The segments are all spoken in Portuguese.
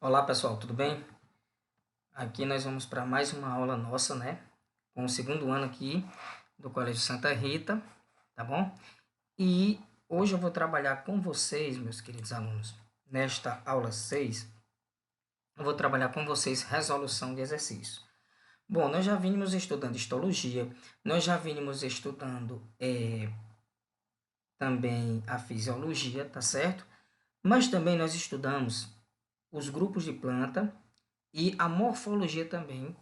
Olá pessoal, tudo bem? Aqui nós vamos para mais uma aula nossa, né? Com o segundo ano aqui do Colégio Santa Rita, tá bom? E hoje eu vou trabalhar com vocês, meus queridos alunos. Nesta aula 6, eu vou trabalhar com vocês resolução de exercícios. Bom, nós já vínhamos estudando histologia, nós já vínhamos estudando também a fisiologia, tá certo? Mas também nós estudamos os grupos de planta e a morfologia também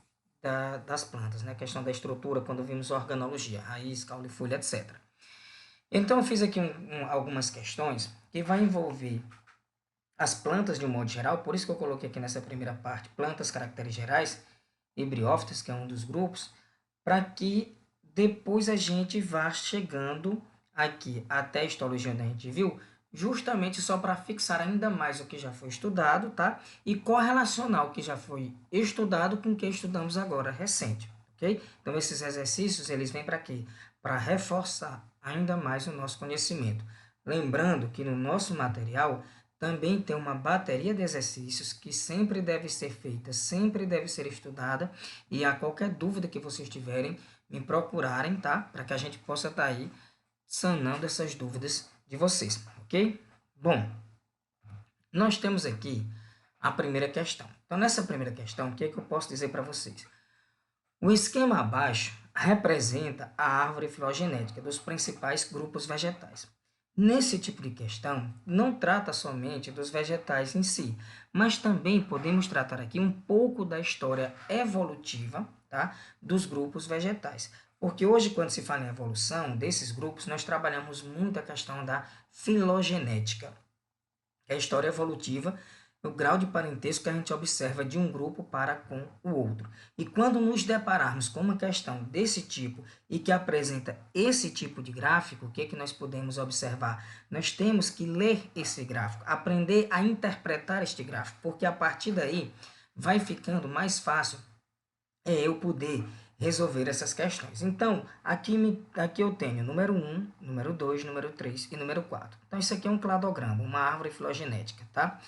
das plantas, né? A questão da estrutura, quando vimos organologia, raiz, caule, folha, etc. Então, eu fiz aqui algumas questões que vai envolver as plantas de um modo geral, por isso que eu coloquei aqui nessa primeira parte, plantas, caracteres gerais, e briófitas, que é um dos grupos, para que depois a gente vá chegando aqui até a histologia onde a gente viu, justamente só para fixar ainda mais o que já foi estudado, tá? E correlacionar o que já foi estudado com o que estudamos agora recente, ok? Então esses exercícios eles vêm para quê? Para reforçar ainda mais o nosso conhecimento. Lembrando que no nosso material também tem uma bateria de exercícios que sempre deve ser feita, sempre deve ser estudada, e a qualquer dúvida que vocês tiverem, me procurarem, tá? Para que a gente possa estar aí sanando essas dúvidas de vocês, ok? Bom, nós temos aqui a primeira questão. Então, nessa primeira questão, o que é que eu posso dizer para vocês? O esquema abaixo representa a árvore filogenética dos principais grupos vegetais. Nesse tipo de questão, não trata somente dos vegetais em si, mas também podemos tratar aqui um pouco da história evolutiva, tá, dos grupos vegetais. Porque hoje, quando se fala em evolução desses grupos, nós trabalhamos muito a questão da filogenética, que é a história evolutiva, o grau de parentesco que a gente observa de um grupo para com o outro. E quando nos depararmos com uma questão desse tipo e que apresenta esse tipo de gráfico, o que, é que nós podemos observar? Nós temos que ler esse gráfico, aprender a interpretar este gráfico, porque a partir daí vai ficando mais fácil eu poder resolver essas questões. Então, aqui eu tenho número 1, número 2, número 3 e número 4. Então, isso aqui é um cladograma, uma árvore filogenética, tá?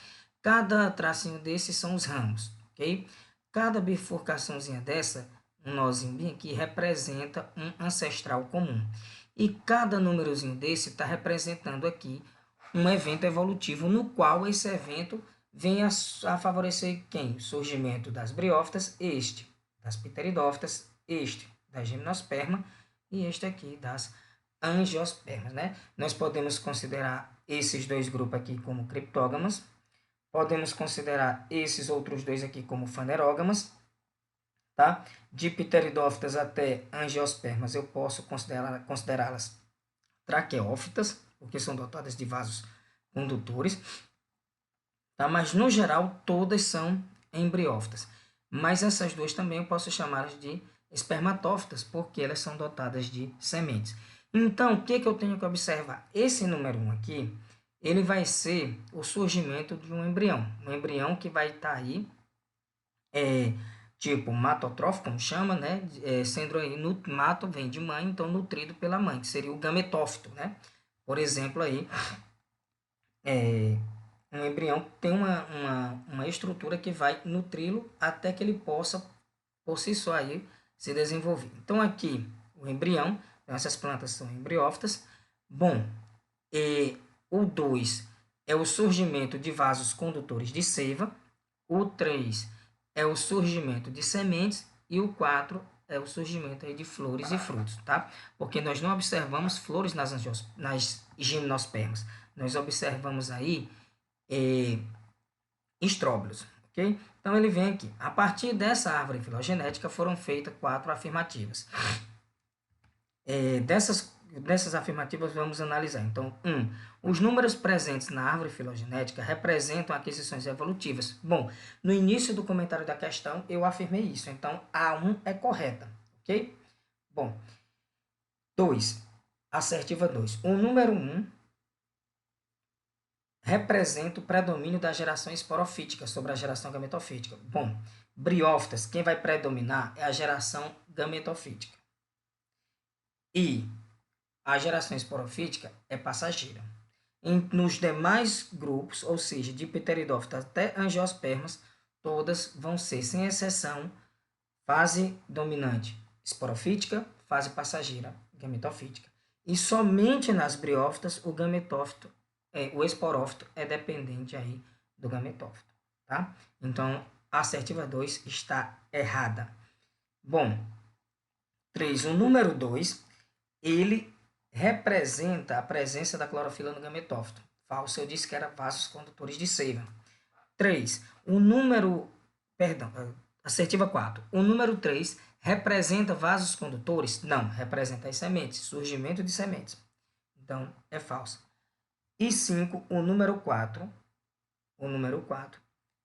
Cada tracinho desses são os ramos, ok? Cada bifurcaçãozinha dessa, um nozinho bem aqui, representa um ancestral comum. E cada númerozinho desse está representando aqui um evento evolutivo no qual esse evento vem a favorecer quem? O surgimento das briófitas, das pteridófitas, das gimnospermas e este aqui das angiospermas, né? Nós podemos considerar esses dois grupos aqui como criptógamas, podemos considerar esses outros dois aqui como fanerógamas, tá? De pteridófitas até angiospermas eu posso considerá-las traqueófitas, porque são dotadas de vasos condutores, tá? Mas no geral todas são embriófitas. Mas essas duas também eu posso chamá-las de espermatófitas, porque elas são dotadas de sementes. Então, o que, que eu tenho que observar? Esse número 1 aqui, ele vai ser o surgimento de um embrião que vai estar aí, tipo matotrófico, como chama, né? Sendo aí, mato vem de mãe, então nutrido pela mãe, que seria o gametófito, né? Por exemplo, aí, um embrião tem uma estrutura que vai nutri-lo até que ele possa, por si só, aí, se desenvolver. Então, aqui, o embrião, então essas plantas são embriófitas. Bom, o 2 é o surgimento de vasos condutores de seiva, o 3 é o surgimento de sementes e o 4 é o surgimento aí de flores e frutos, tá? Porque nós não observamos flores nas gimnospermas, nós observamos aí estróbilos, ok? Então ele vem aqui. A partir dessa árvore filogenética foram feitas 4 afirmativas. Dessas afirmativas vamos analisar. Então, os números presentes na árvore filogenética representam aquisições evolutivas. Bom, no início do comentário da questão eu afirmei isso, então A1 é correta, ok? Bom, 2, assertiva 2. O número 1 representa o predomínio da geração esporofítica sobre a geração gametofítica. Bom, briófitas, quem vai predominar é a geração gametofítica. E a geração esporofítica é passageira. Nos demais grupos, ou seja, de pteridófitas até angiospermas, todas vão ser, sem exceção, fase dominante esporofítica, fase passageira gametofítica. E somente nas briófitas o gametófito, o esporófito é dependente aí do gametófito, tá? Então, a assertiva 2 está errada. Bom, 3. O número 2, ele representa a presença da clorofila no gametófito. Falso, eu disse que era vasos condutores de seiva. 3. Assertiva 4. O número 3 representa vasos condutores? Não, representa as sementes, surgimento de sementes. Então, é falso. E 5, o número 4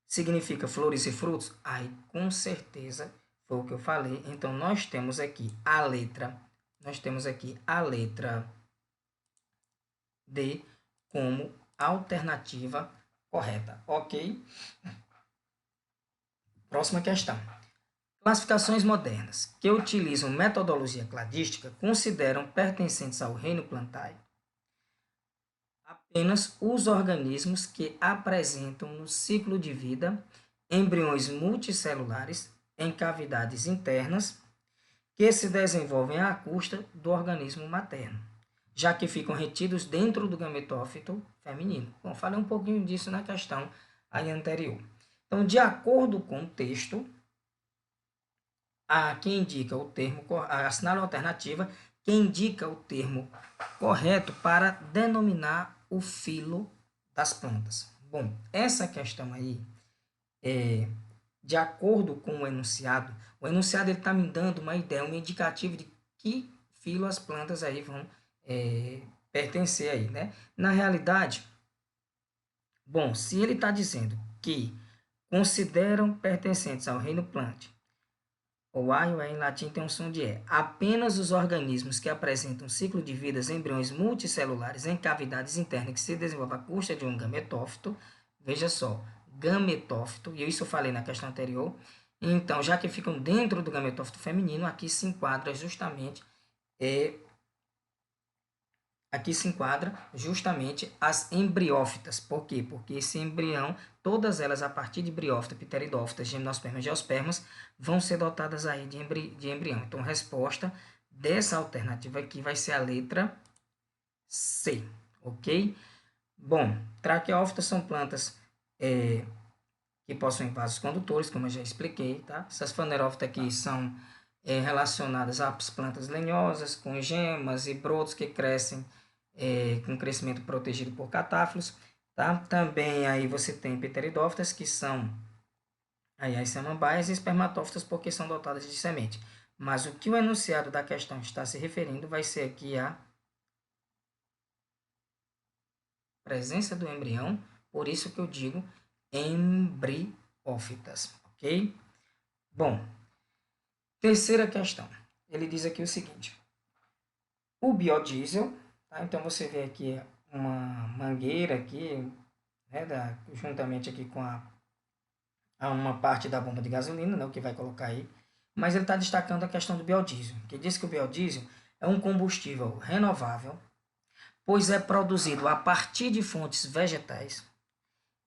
significa flores e frutos? Aí, com certeza, foi o que eu falei. Então, nós temos aqui a letra D como alternativa correta, ok? Próxima questão. Classificações modernas que utilizam metodologia cladística consideram pertencentes ao reino Plantae apenas os organismos que apresentam no ciclo de vida embriões multicelulares em cavidades internas que se desenvolvem à custa do organismo materno, já que ficam retidos dentro do gametófito feminino. Bom, falei um pouquinho disso na questão aí anterior. Então, de acordo com o texto, que indica o termo, assinale a alternativa que indica o termo correto para denominar o filo das plantas. Bom, essa questão aí, de acordo com o enunciado está me dando uma ideia, um indicativo de que filo as plantas aí vão pertencer aí, né? Na realidade, bom, se ele está dizendo que consideram pertencentes ao reino Plantae, o A e o E em latim tem um som de E. Apenas os organismos que apresentam ciclo de vida embriões multicelulares em cavidades internas que se desenvolvem à custa de um gametófito, veja só, gametófito, e isso eu falei na questão anterior, então, já que ficam dentro do gametófito feminino, aqui se enquadra justamente as embriófitas. Por quê? Porque esse embrião, todas elas a partir de briófita, pteridófitas, gimnospermas, geospermas, vão ser dotadas aí de embrião. Então, a resposta dessa alternativa aqui vai ser a letra C, ok? Bom, traqueófitas são plantas que possuem vasos condutores, como eu já expliquei, tá? Essas fanerófitas aqui são relacionadas às plantas lenhosas, com gemas e brotos que crescem com crescimento protegido por catáfilos, tá? Também aí você tem pteridófitas, que são aí as samambaias, e espermatófitas, porque são dotadas de semente. Mas o que o enunciado da questão está se referindo vai ser aqui a presença do embrião, por isso que eu digo embriófitas, ok? Bom, terceira questão. Ele diz aqui o seguinte: o biodiesel, tá? Então você vê aqui uma mangueira aqui, né, juntamente aqui com uma parte da bomba de gasolina, né, o que vai colocar aí, mas ele está destacando a questão do biodiesel, que diz que o biodiesel é um combustível renovável, pois é produzido a partir de fontes vegetais,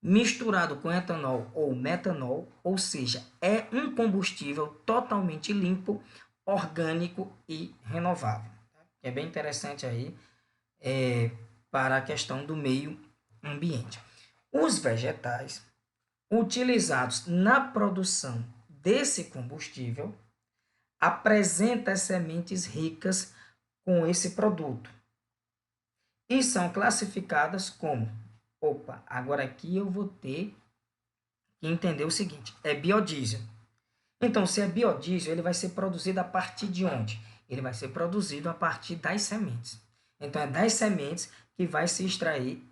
misturado com etanol ou metanol, ou seja, é um combustível totalmente limpo, orgânico e renovável. É bem interessante aí para a questão do meio ambiente. Os vegetais utilizados na produção desse combustível apresentam sementes ricas com esse produto e são classificadas como, agora aqui eu vou ter que entender o seguinte, é biodiesel. Então, se é biodiesel, ele vai ser produzido a partir de onde? Ele vai ser produzido a partir das sementes. Então, é das sementes que vai se extrair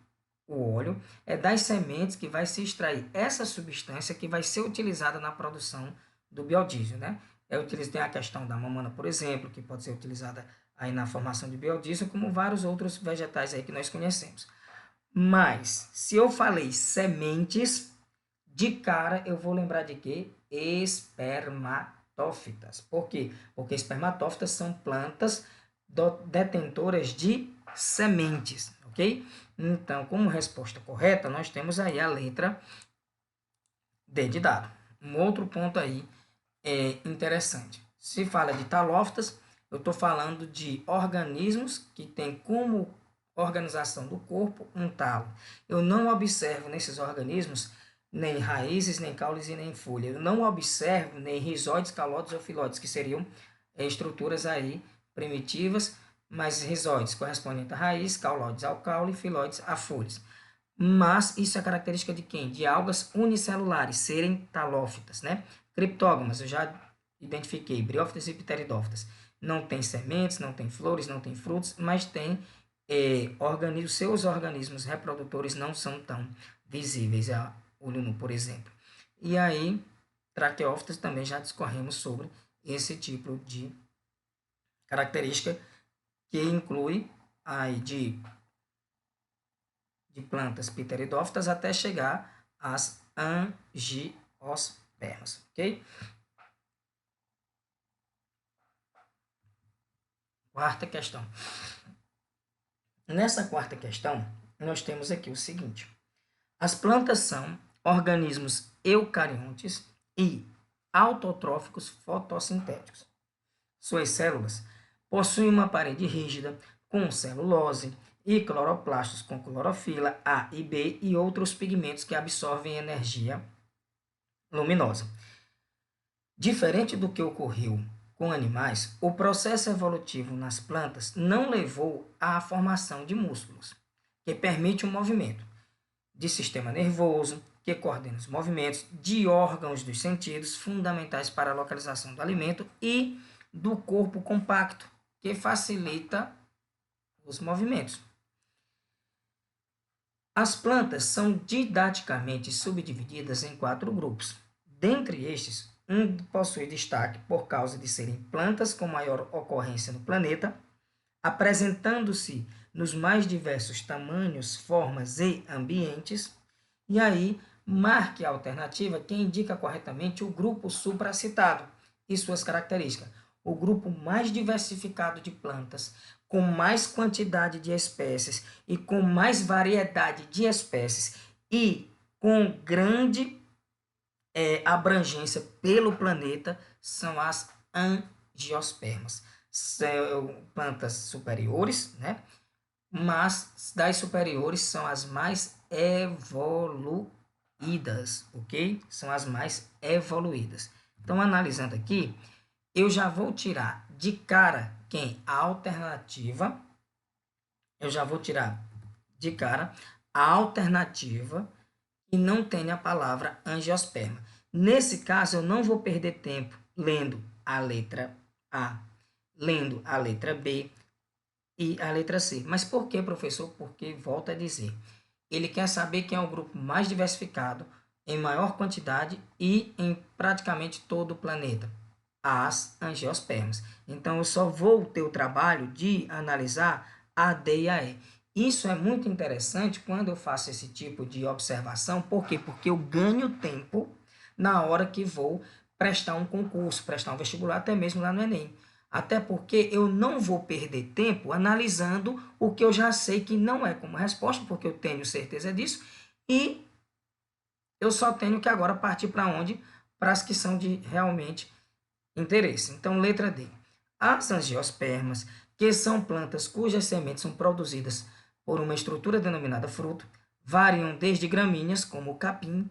o óleo, é das sementes que vai se extrair essa substância que vai ser utilizada na produção do biodiesel, né? Tem a questão da mamona, por exemplo, que pode ser utilizada aí na formação de biodiesel, como vários outros vegetais aí que nós conhecemos. Mas, se eu falei sementes, de cara eu vou lembrar de quê? Espermatófitas. Por quê? Porque espermatófitas são plantas detentoras de sementes, ok? Então, como resposta correta, nós temos aí a letra D de dado. Um outro ponto aí é interessante. Se fala de talófitas, eu estou falando de organismos que têm como organização do corpo um talo. Eu não observo nesses organismos nem raízes, nem caules e nem folha. Eu não observo nem rizóides, calóides ou filóides, que seriam estruturas aí primitivas, mas rizóides correspondentes à raiz, cauloides ao caule, filóides a folhas. Mas isso é característica de quem? De algas unicelulares, serem talófitas, né? Criptógamas, eu já identifiquei, briófitas e pteridófitas. Não tem sementes, não tem flores, não tem frutos, mas tem seus organismos reprodutores não são tão visíveis a olho nu, por exemplo. E aí, traqueófitas também já discorremos sobre esse tipo de característica que inclui aí de plantas pteridófitas até chegar às angiospermas, ok? Quarta questão. Nessa quarta questão, nós temos aqui o seguinte. As plantas são organismos eucariontes e autotróficos fotossintéticos. Suas células possuem uma parede rígida com celulose e cloroplastos com clorofila A e B e outros pigmentos que absorvem energia luminosa. Diferente do que ocorreu com animais, o processo evolutivo nas plantas não levou à formação de músculos, que permite o movimento, de sistema nervoso, que coordena os movimentos, de órgãos dos sentidos, fundamentais para a localização do alimento, e do corpo compacto, que facilita os movimentos. As plantas são didaticamente subdivididas em 4 grupos. Dentre estes, um possui destaque por causa de serem plantas com maior ocorrência no planeta, apresentando-se nos mais diversos tamanhos, formas e ambientes. E aí, marque a alternativa que indica corretamente o grupo supracitado e suas características. O grupo mais diversificado de plantas, com mais quantidade de espécies e com mais variedade de espécies e com grande abrangência pelo planeta, são as angiospermas. São plantas superiores, né? Mas das superiores são as mais evoluídas, ok? São as mais evoluídas. Então, analisando aqui, eu já vou tirar de cara quem? A alternativa. Eu já vou tirar de cara a alternativa que não tem a palavra angiosperma. Nesse caso, eu não vou perder tempo lendo a letra A, lendo a letra B e a letra C. Mas por que, professor? Porque, volto a dizer, ele quer saber quem é o grupo mais diversificado, em maior quantidade e em praticamente todo o planeta, as angiospermas. Então, eu só vou ter o trabalho de analisar a D e a E. Isso é muito interessante quando eu faço esse tipo de observação. Por quê? Porque eu ganho tempo na hora que vou prestar um concurso, prestar um vestibular, até mesmo lá no Enem. Até porque eu não vou perder tempo analisando o que eu já sei que não é como resposta, porque eu tenho certeza disso, e eu só tenho que agora partir para onde? Para as que são de realmente interesse. Então, letra D. As angiospermas, que são plantas cujas sementes são produzidas por uma estrutura denominada fruto, variam desde gramíneas, como o capim,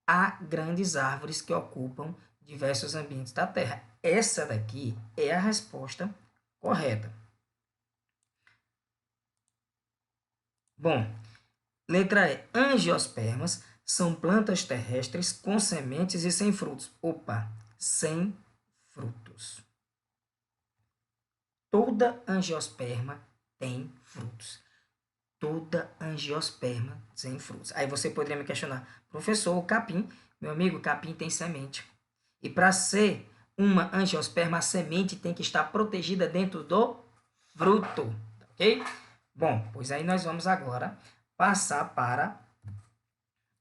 a grandes árvores que ocupam diversos ambientes da Terra. Essa daqui é a resposta correta. Bom, letra E. Angiospermas são plantas terrestres com sementes e sem frutos. Opa, sem frutos. Toda angiosperma tem frutos. Toda angiosperma tem frutos. Aí você poderia me questionar, professor, o capim, meu amigo, o capim tem semente. E para ser uma angiosperma, a semente tem que estar protegida dentro do fruto, ok? Bom, pois aí nós vamos agora passar para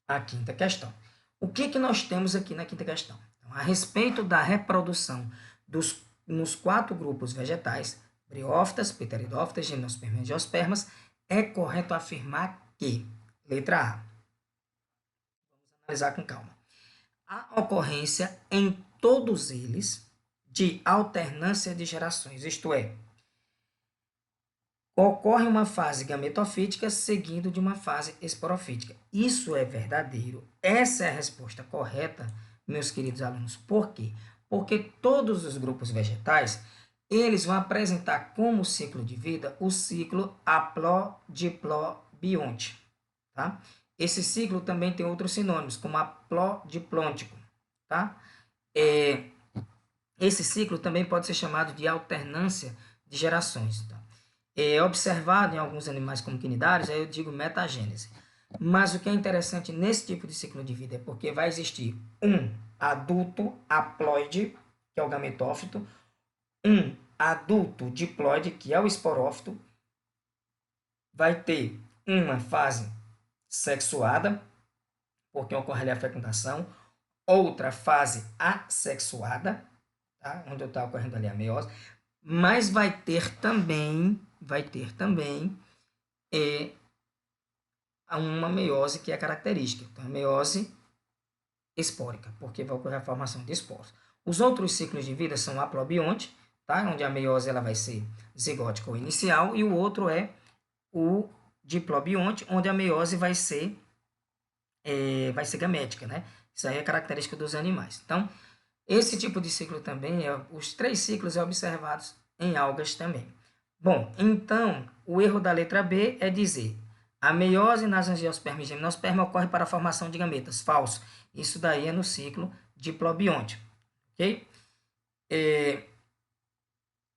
a quinta questão. O que nós temos aqui na quinta questão? Então, a respeito da reprodução nos 4 grupos vegetais, briófitas, pteridófitas, gimnospermas e angiospermas, é correto afirmar que, letra A, vamos analisar com calma, a ocorrência em todos eles de alternância de gerações, isto é, ocorre uma fase gametofítica seguindo de uma fase esporofítica. Isso é verdadeiro. Essa é a resposta correta, meus queridos alunos. Por quê? Porque todos os grupos vegetais, eles vão apresentar como ciclo de vida o ciclo haplodiplobionte. Tá? Esse ciclo também tem outros sinônimos, como haplodiplôntico. Tá? Esse ciclo também pode ser chamado de alternância de gerações. Tá? É observado em alguns animais como quinidários, aí eu digo metagênese. Mas o que é interessante nesse tipo de ciclo de vida é porque vai existir um adulto haploide, que é o gametófito, um adulto diploide, que é o esporófito, vai ter uma fase sexuada, porque ocorre ali a fecundação, outra fase assexuada, tá? Onde está ocorrendo ali a meiose, mas vai ter também uma meiose que é característica. Então, a meiose espórica, porque vai ocorrer a formação de esporos. Os outros ciclos de vida são haplobionte, tá? Onde a meiose ela vai ser zigótica ou inicial, e o outro é o diplobionte, onde a meiose vai ser gamética, né? Isso aí é característica dos animais. Então, esse tipo de ciclo também, os 3 ciclos é observados em algas também. Bom, então, o erro da letra B é dizer a meiose nas angiosperma e gimnosperma ocorre para a formação de gametas. Falso. Isso daí é no ciclo diplobionte. Ok?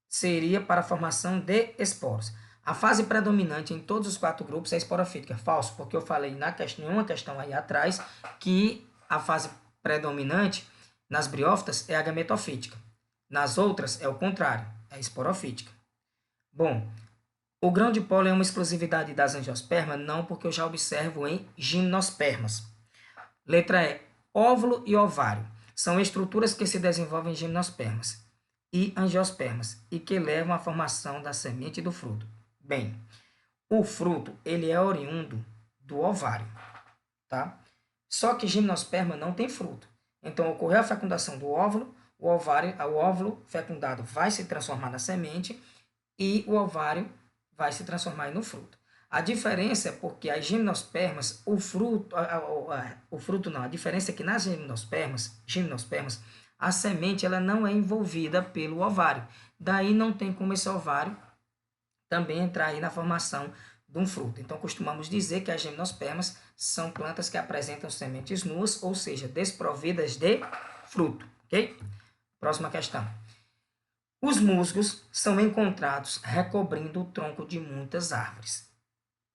Seria para a formação de esporos. A fase predominante em todos os 4 grupos é a esporofítica. Falso, porque eu falei em uma questão aí atrás que a fase predominante nas briófitas é a gametofítica. Nas outras é o contrário, é a esporofítica. Bom, o grão de pólen é uma exclusividade das angiospermas? Não, porque eu já observo em gimnospermas. Letra E. Óvulo e ovário são estruturas que se desenvolvem em gimnospermas e angiospermas e que levam à formação da semente e do fruto. Bem, o fruto ele é oriundo do ovário, tá? Só que gimnosperma não tem fruto. Então, ocorreu a fecundação do óvulo, o óvulo fecundado vai se transformar na semente e o ovário vai se transformar no fruto. A diferença é porque as gimnospermas, a diferença é que nas gimnospermas, a semente ela não é envolvida pelo ovário. Daí não tem como esse ovário também entrar aí na formação de um fruto. Então, costumamos dizer que as gimnospermas são plantas que apresentam sementes nuas, ou seja, desprovidas de fruto. Ok? Próxima questão. Os musgos são encontrados recobrindo o tronco de muitas árvores,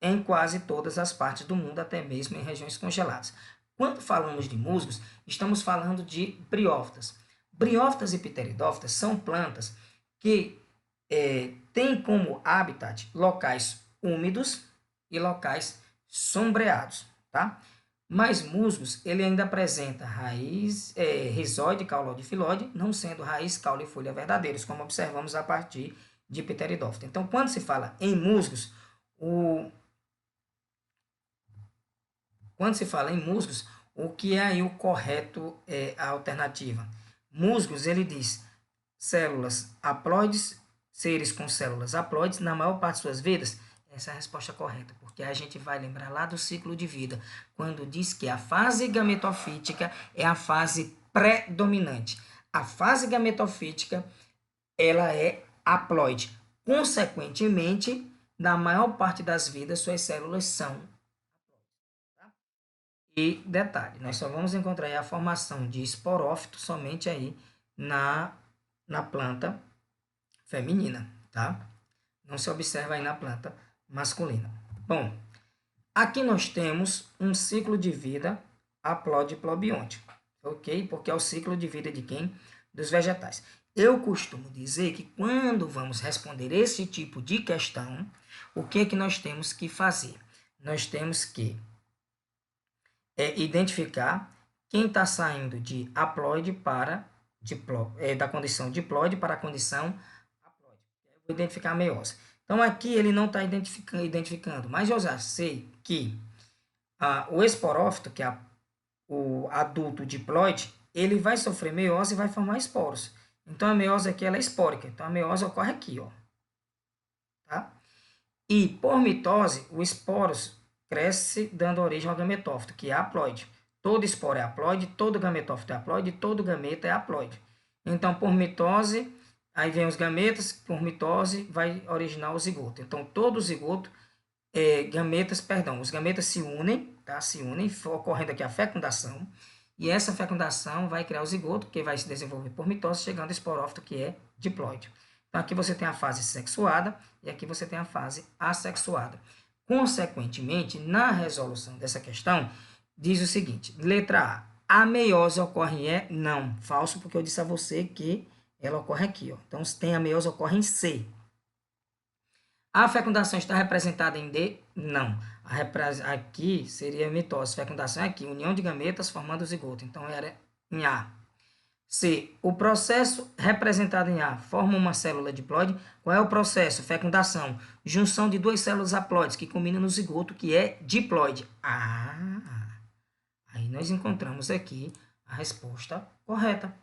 em quase todas as partes do mundo, até mesmo em regiões congeladas. Quando falamos de musgos, estamos falando de briófitas. Briófitas e pteridófitas são plantas que têm como habitat locais úmidos e locais sombreados, tá? Mas musgos, ele ainda apresenta raiz, rizóide, caulodifilóide, não sendo raiz, caule e folha verdadeiros, como observamos a partir de pteridófita. Então, quando se fala em musgos, o que é aí o correto, a alternativa? Musgos, ele diz células haploides, seres com células haploides, na maior parte de suas vidas. Essa é a resposta correta, porque a gente vai lembrar lá do ciclo de vida, quando diz que a fase gametofítica é a fase predominante. A fase gametofítica, ela é haploide. Consequentemente, na maior parte das vidas, suas células são. E detalhe, nós só vamos encontrar aí a formação de esporófito somente aí na planta feminina, tá? Não se observa aí na planta masculina. Bom, aqui nós temos um ciclo de vida haplodiplobionte, ok? Porque é o ciclo de vida de quem? Dos vegetais. Eu costumo dizer que quando vamos responder esse tipo de questão, o que é que nós temos que fazer? Nós temos que identificar quem está saindo de haploide para da condição diploide para a condição haploide. Eu vou identificar a meiose. Então, aqui ele não está identificando, mas eu já sei que o esporófito, que é o adulto diploide, ele vai sofrer meiose e vai formar esporos. Então, a meiose aqui ela é espórica. Então, a meiose ocorre aqui, ó. Tá? E, por mitose, o esporos cresce dando origem ao gametófito, que é haploide. Todo esporo é haploide, todo gametófito é haploide, todo gameta é haploide. Então, por mitose, aí vem os gametas, por mitose vai originar o zigoto. Então, todo zigoto, os gametas se unem, tá? Se unem, ocorrendo aqui a fecundação, e essa fecundação vai criar o zigoto, que vai se desenvolver por mitose, chegando ao esporófito, que é diploide. Então, aqui você tem a fase sexuada e aqui você tem a fase assexuada. Consequentemente, na resolução dessa questão, diz o seguinte, letra A meiose ocorre em E? Não, falso, porque eu disse a você que ela ocorre aqui, ó. Então, se tem a meiose, ocorre em C. A fecundação está representada em D? Não. Aqui seria mitose. Fecundação é aqui, união de gametas formando o zigoto. Então, era em A. C. O processo representado em A forma uma célula diploide. Qual é o processo? Fecundação. Junção de duas células haploides que combinam no zigoto, que é diploide. Aí nós encontramos aqui a resposta correta.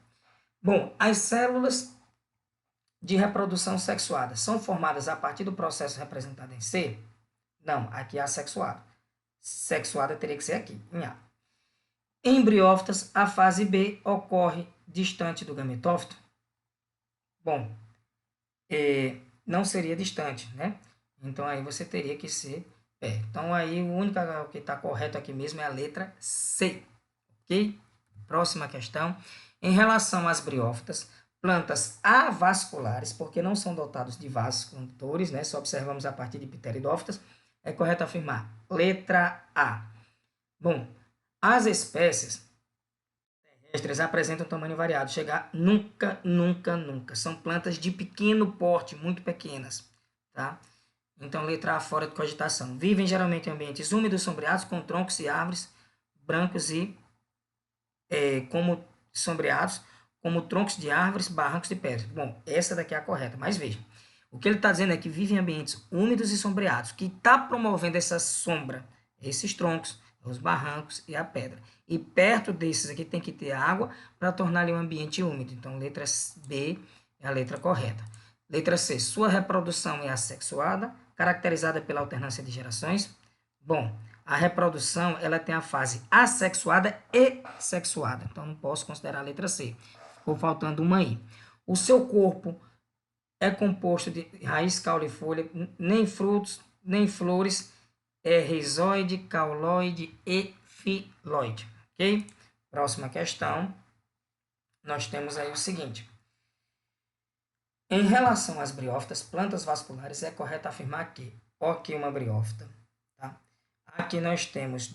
Bom, as células de reprodução sexuada são formadas a partir do processo representado em C? Não, aqui é assexuada. Sexuada teria que ser aqui, em A. Em briófitas, a fase B ocorre distante do gametófito? Bom, não seria distante, né? Então, aí você teria que ser perto. Então, aí o único que está correto aqui mesmo é a letra C. Ok? Próxima questão. Em relação às briófitas, plantas avasculares, porque não são dotados de vasos condutores, né? Só observamos a partir de pteridófitas, é correto afirmar letra A. Bom, as espécies terrestres apresentam tamanho variado, chegar nunca. São plantas de pequeno porte, muito pequenas, tá? Então, letra A, fora de cogitação. Vivem geralmente em ambientes úmidos, sombreados, com troncos e árvores brancos e como sombreados, como troncos de árvores, barrancos de pedras. Bom, essa daqui é a correta, mas veja. O que ele está dizendo é que vive em ambientes úmidos e sombreados. Que está promovendo essa sombra? Esses troncos, os barrancos e a pedra. E perto desses aqui tem que ter água para tornar ali um ambiente úmido. Então, letra B é a letra correta. Letra C. Sua reprodução é assexuada, caracterizada pela alternância de gerações. Bom, a reprodução ela tem a fase assexuada e sexuada. Então, não posso considerar a letra C. Ficou faltando uma aí. O seu corpo é composto de raiz, caule e folha, nem frutos, nem flores, é rizoide, cauloide e filoide. Ok? Próxima questão. Nós temos aí o seguinte. Em relação às briófitas, plantas vasculares, é correto afirmar que, aqui uma briófita, tá? Aqui nós temos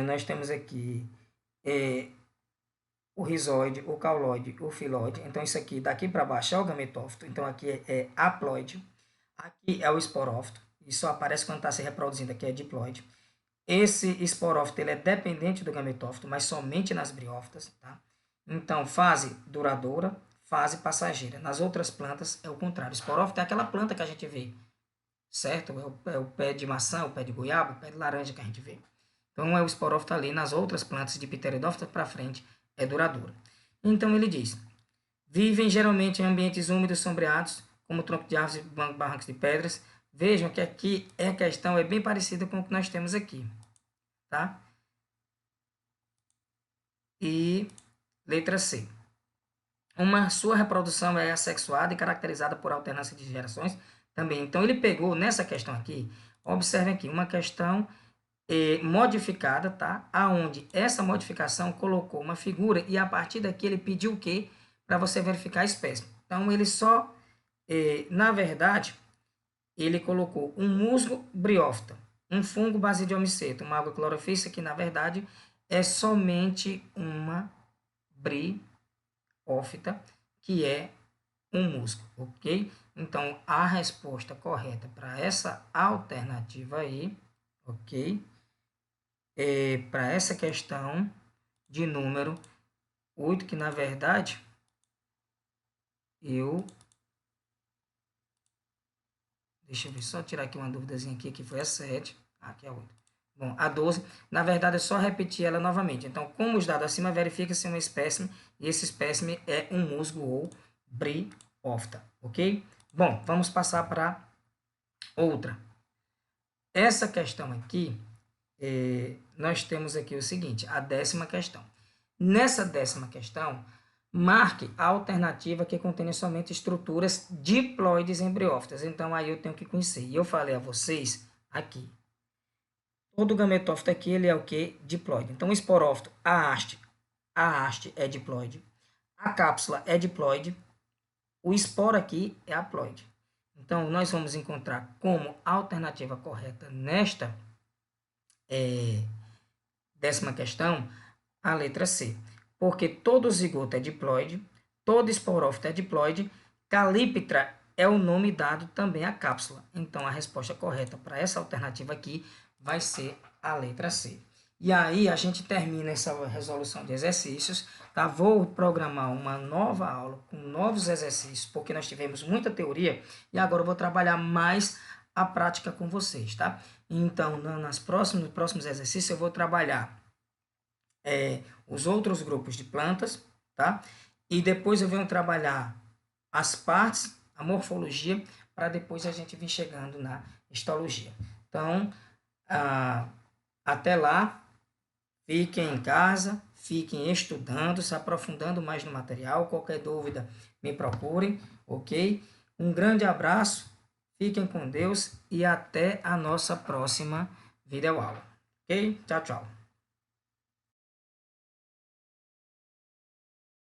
nós temos aqui o rizoide, o cauloide, o filoide. Então, isso aqui, daqui para baixo é o gametófito. Então, aqui é haploide. Aqui é o esporófito. Isso só aparece quando está se reproduzindo. Aqui é diploide. Esse esporófito ele é dependente do gametófito, mas somente nas briófitas. Tá? Então, fase duradoura, fase passageira. Nas outras plantas é o contrário. O esporófito é aquela planta que a gente vê, certo? É o pé de maçã, o pé de goiaba, o pé de laranja que a gente vê. Então, é o esporófito ali. Nas outras plantas de pteridófita para frente é duradoura. Então, ele diz, vivem geralmente em ambientes úmidos sombreados, como tronco de árvores e barrancos de pedras. Vejam que aqui a questão é bem parecida com o que nós temos aqui. Tá? E letra C. Sua reprodução é assexuada e caracterizada por alternância de gerações também. Então, ele pegou nessa questão aqui, observem aqui, uma questão modificada, tá? Aonde essa modificação colocou uma figura e a partir daqui ele pediu o quê? Para você verificar a espécie. Então, ele só, na verdade, ele colocou um musgo briófita, um fungo basidiomiceto, uma água clorofícia, que na verdade é somente uma briófita, que é um musgo, ok? Então, a resposta correta para essa alternativa aí, ok? Para essa questão de número 8, que na verdade eu Deixa eu ver, só tirar aqui uma duvidazinha aqui, que foi a 7. Aqui é a 8. Bom, a 12, na verdade é só repetir ela novamente. Então, como os dados acima, verifica se é um espécime, e esse espécime é um musgo ou briófita, ok? Bom, vamos passar para outra. Essa questão aqui, nós temos aqui o seguinte, a 10ª questão. Nessa 10ª questão, marque a alternativa que contém somente estruturas diploides embriófitas. Então, aí eu tenho que conhecer. E eu falei a vocês aqui. Todo gametófito aqui, ele é o que? Diploide. Então, o esporófito, a haste é diploide. A cápsula é diploide. O esporo aqui é haploide. Então, nós vamos encontrar como alternativa correta nesta 10ª questão a letra C. Porque todo zigoto é diploide, todo esporófito é diploide, calíptra é o nome dado também à cápsula. Então, a resposta correta para essa alternativa aqui vai ser a letra C. E aí, a gente termina essa resolução de exercícios, tá? Vou programar uma nova aula com novos exercícios, porque nós tivemos muita teoria, e agora eu vou trabalhar mais a prática com vocês, tá? Então, nos próximos exercícios, eu vou trabalhar os outros grupos de plantas, tá? E depois eu venho trabalhar as partes, a morfologia, para depois a gente vir chegando na histologia. Então, até lá, fiquem em casa, fiquem estudando, se aprofundando mais no material. Qualquer dúvida, me procurem, ok? Um grande abraço, fiquem com Deus e até a nossa próxima videoaula, ok? Tchau, tchau.